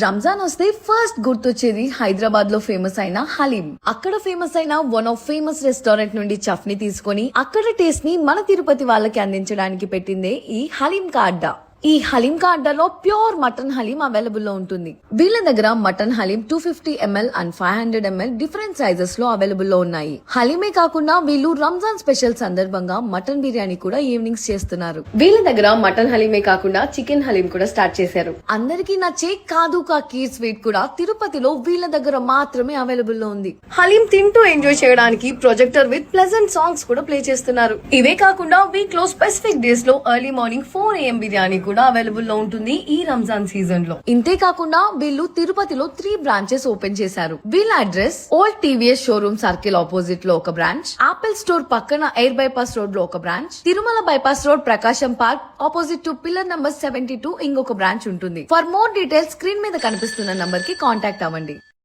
రంజాన్ వస్తే ఫస్ట్ గుర్తొచ్చేది హైదరాబాద్ లో ఫేమస్ అయిన హలీం. అక్కడ ఫేమస్ అయిన వన్ ఆఫ్ ఫేమస్ రెస్టారెంట్ నుండి చఫ్ ని తీసుకొని అక్కడ టేస్ట్ ని మన తిరుపతి వాళ్ళకి అందించడానికి పెట్టిందే ఈ హలీం కా అడ్డా. ఈ హలీం కా అడ్డాలో ప్యూర్ మటన్ హలీం అవైలబుల్ లో ఉంటుంది. వీళ్ళ దగ్గర mutton haleem 250 ml and 500 ml different sizes లో అవైలబుల్ లో ఉన్నాయి. హలీమే కాకుండా వీళ్ళు రంజాన్ స్పెషల్ సందర్భంగా మటన్ బిర్యానీ కూడా ఈవినింగ్స్ చేస్తున్నారు. వీళ్ళ దగ్గర మటన్ హలీమే కాకుండా చికెన్ హలీం కూడా స్టార్ట్ చేశారు. అందరికీ నచ్చే కాదు కా కీర్ స్వీట్ కూడా తిరుపతిలో వీళ్ళ దగ్గర మాత్రమే అవైలబుల్ లో ఉంది. హలీం తింటూ ఎంజాయ్ చేయడానికి ప్రొజెక్టర్ విత్ ప్లెజెంట్ సాంగ్స్ కూడా ప్లే చేస్తున్నారు. ఇవే కాకుండా వీక్ లో స్పెసిఫిక్ డేస్ లో ఎర్లీ మార్నింగ్ 4 AM బిర్యానీ కూడా అవైలబుల్ లో ఉంటుంది ఈ రంజాన్ సీజన్ లో. ఇంతే కాకుండా వీళ్ళు తిరుపతిలో 3 బ్రాంచెస్ ఓపెన్ చేశారు. వీళ్ళ address old TVS showroom circle opposite లో ఒక బ్రాంచ్, ఆపిల్ స్టోర్ పక్కన ఎయిర్ బైపాస్ రోడ్ లో ఒక branch, Tirumala bypass road Prakasam park opposite to pillar number 72 ఇంకొక బ్రాంచ్ ఉంటుంది. ఫర్ మోర్ డీటెయిల్స్ స్క్రీన్ మీద కనిపిస్తున్న నంబర్ కి కాంటాక్ట్ అవ్వండి.